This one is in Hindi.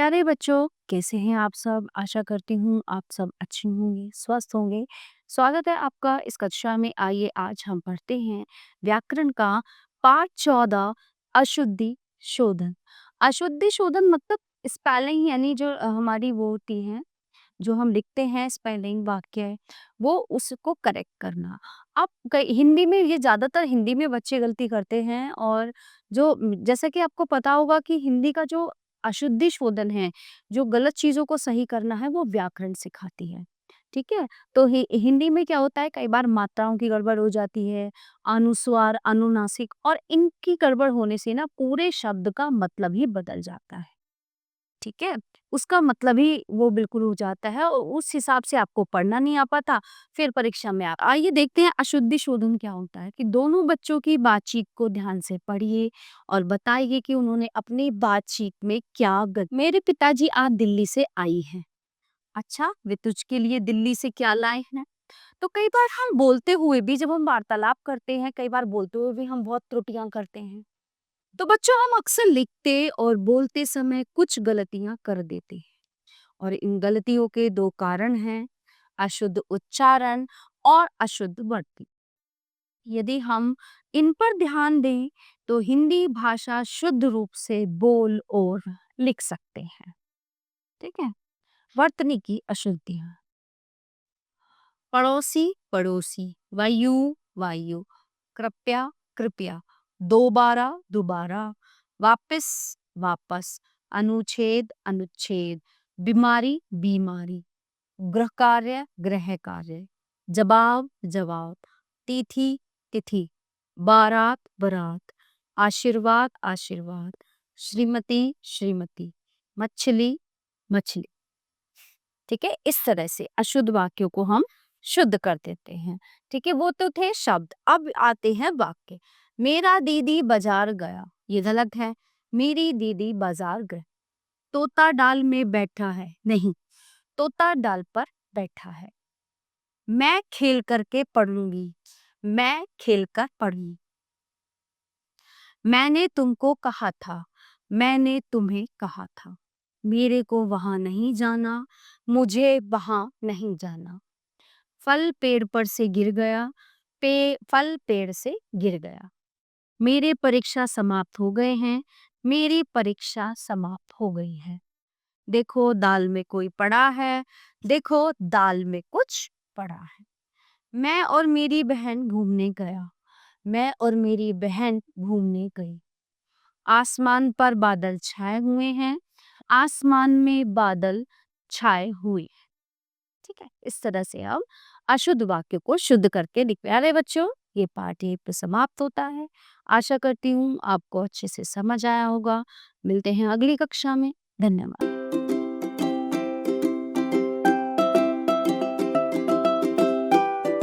प्यारे बच्चों, कैसे हैं आप सब? आशा करती हूँ आप सब अच्छे होंगे, स्वस्थ होंगे। स्वागत है आपका इस कक्षा में। आइए आज हम पढ़ते हैं व्याकरण का पाठ 14, अशुद्धि शोधन। अशुद्धि शोधन मतलब स्पेलिंग, यानी जो हमारी वो होती है, जो हम लिखते हैं स्पेलिंग वाक्य, वो उसको करेक्ट करना। अब हिंदी में ये ज़्यादातर हिंदी में बच्चे गलती करते हैं। और जो जैसा कि आपको पता होगा कि हिंदी का जो अशुद्धि शोधन है, जो गलत चीज़ों को सही करना है, वो व्याकरण सिखाती है। ठीक है? तो हिंदी में क्या होता है, कई बार मात्राओं की गड़बड़ हो जाती है, अनुस्वार, अनुनासिक, और इनकी गड़बड़ होने से ना पूरे शब्द का मतलब ही बदल जाता है। ठीक है? उसका मतलब ही वो बिल्कुल हो जाता है और उस हिसाब से आपको पढ़ना नहीं आ पाता, फिर परीक्षा में आप आइए देखते हैं अशुद्धि शोधन क्या होता है। कि दोनों बच्चों की बातचीत को ध्यान से पढ़िए और बताइए कि उन्होंने अपनी बातचीत में क्या मेरे पिताजी आज दिल्ली से आई हैं। अच्छा, वे तुझके लिए दिल्ली से क्या लाए हैं? तो कई बार हम बोलते हुए भी, जब हम वार्तालाप करते हैं, कई बार बोलते हुए भी हम बहुत त्रुटियां करते हैं। तो बच्चों, हम अक्सर लिखते और बोलते समय कुछ गलतियां कर देते हैं, और इन गलतियों के दो कारण हैं, अशुद्ध उच्चारण और अशुद्ध वृद्धि। यदि हम इन पर ध्यान दें तो हिंदी भाषा शुद्ध रूप से बोल और लिख सकते हैं। ठीक है? वर्तनी की अशुद्धियां: पड़ोसी पड़ोसी, वायु वायु, कृपया कृपया, दोबारा दोबारा, वापस वापस, अनुच्छेद अनुच्छेद, बीमारी बीमारी, गृह कार्य, जवाब जवाब, तिथि तिथि, बारात बारात, आशीर्वाद आशीर्वाद, श्रीमती श्रीमती, मछली मछली। ठीक है? इस तरह से अशुद्ध वाक्यों को हम शुद्ध कर देते हैं। ठीक है? वो तो थे शब्द। अब आते हैं वाक्य। मेरा दीदी बाजार गया, ये गलत है। मेरी दीदी बाजार गई। तोता डाल में बैठा है, नहीं, तोता डाल पर बैठा है। मैं खेल करके पढ़ूंगी, मैं खेल कर पढ़ूंगी। मैंने तुमको कहा था, मैंने तुम्हें कहा था। मेरे को वहां नहीं जाना, मुझे वहां नहीं जाना। फल पेड़ पर से गिर गया, फल पेड़ से गिर गया। मेरे परीक्षा समाप्त हो गए हैं, मेरी परीक्षा समाप्त हो गई है। देखो दाल में कोई पड़ा है, देखो दाल में कुछ पड़ा है। मैं और मेरी बहन घूमने गया, मैं और मेरी बहन घूमने गई। आसमान पर बादल छाए हुए हैं, आसमान में बादल छाए हुए। ठीक है? इस तरह से हम अशुद्ध वाक्य को शुद्ध करके लिख। प्यारे बच्चों, ये पाठ यहीं पे समाप्त होता है। आशा करती हूँ आपको अच्छे से समझ आया होगा। मिलते हैं अगली कक्षा में। धन्यवाद।